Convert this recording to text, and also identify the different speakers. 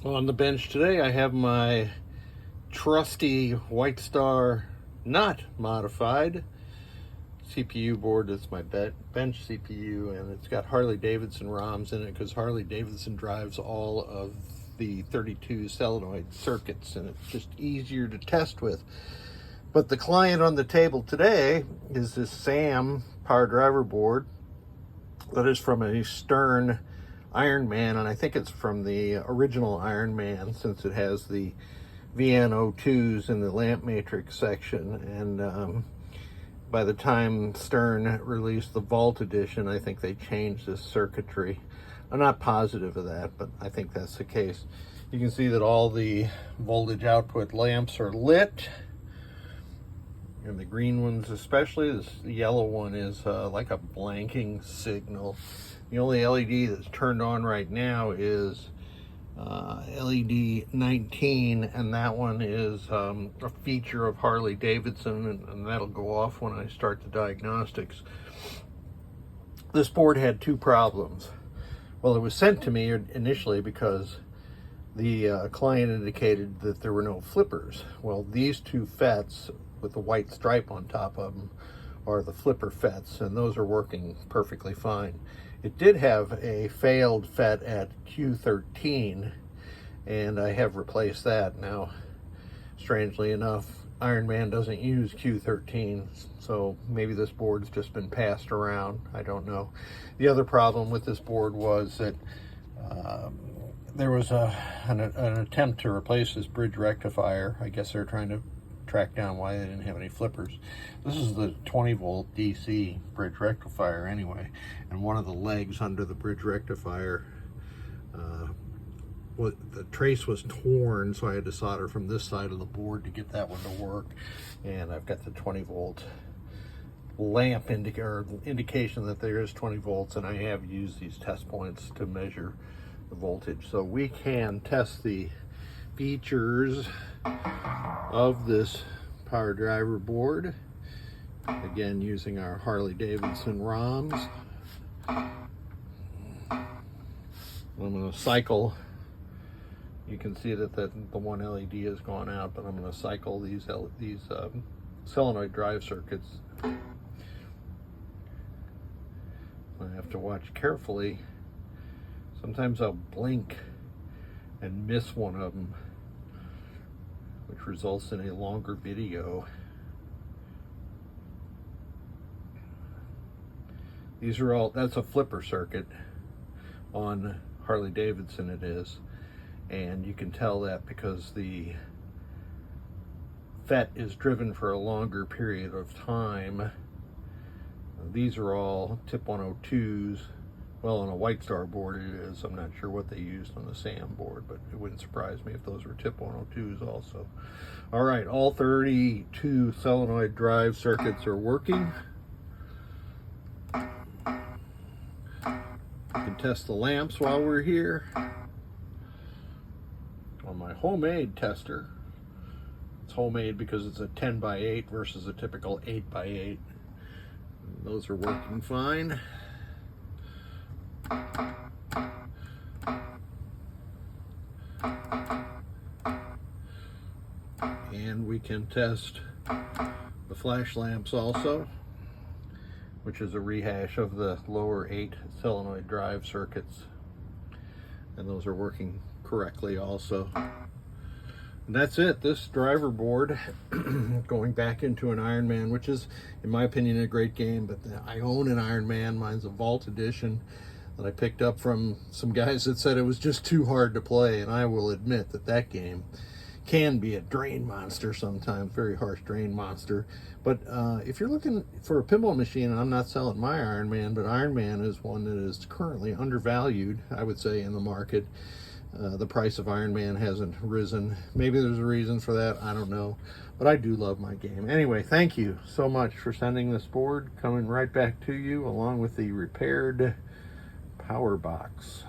Speaker 1: On the bench today, I have my trusty White Star, not modified CPU board. It's my bench CPU, and it's got Harley-Davidson ROMs in it because Harley-Davidson drives all of the 32 solenoid circuits, and it's just easier to test with. But the client on the table today is this SAM PowerDriver board that is from a Stern Ironman, and I think it's from the original Ironman since it has the VN02s in the lamp matrix section. And by the time Stern released the Vault edition, I think they changed this circuitry. I'm not positive of that, but I think that's the case. You can see that all the voltage output lamps are lit, and the green ones especially. The yellow one is like a blanking signal. The only LED that's turned on right now is LED 19, and that one is a feature of Harley-Davidson, and that'll go off when I start the diagnostics. This board had two problems. Well, it was sent to me initially because the client indicated that there were no flippers. Well, these two FETs with the white stripe on top of them are the flipper FETs, and those are working perfectly fine. It did have a failed FET at Q13, and I have replaced that. Now, strangely enough, Ironman doesn't use Q13, so maybe this board's just been passed around. I don't know. The other problem with this board was that there was an attempt to replace this bridge rectifier. I guess they're trying to track down why they didn't have any flippers. This is the 20 volt DC bridge rectifier anyway, and one of the legs under the bridge rectifier, the trace was torn, so I had to solder from this side of the board to get that one to work. And I've got the 20 volt lamp indication that there is 20 volts, and I have used these test points to measure the voltage, so we can test the features of this PowerDriver board, again using our Harley-Davidson ROMs. I'm going to cycle. You can see that the one LED has gone out, but I'm going to cycle these solenoid drive circuits. I have to watch carefully. Sometimes I'll blink and miss one of them, which results in a longer video. These are all, that's a flipper circuit on Harley-Davidson it is, and you can tell that because the FET is driven for a longer period of time. These are all tip 102s. Well, on a White Star board it is. I'm not sure what they used on the SAM board, but it wouldn't surprise me if those were tip 102s also. All right, all 32 solenoid drive circuits are working. You can test the lamps while we're here on my homemade tester. It's homemade because it's a 10 by 8 versus a typical 8 by 8. Those are working fine. And we can test the flash lamps also, which is a rehash of the lower 8 solenoid drive circuits, and those are working correctly also. And that's it. This driver board, going back into an Ironman, which is, in my opinion, a great game, but I own an Ironman. Mine's a Vault edition that I picked up from some guys that said it was just too hard to play, and I will admit that that game can be a drain monster sometimes, very harsh drain monster. But if you're looking for a pinball machine, and I'm not selling my Ironman, but Ironman is one that is currently undervalued, I would say, in the market. The price of Ironman hasn't risen. Maybe there's a reason for that, I don't know. But I do love my game. Anyway, thank you so much for sending this board, coming right back to you along with the repaired power box.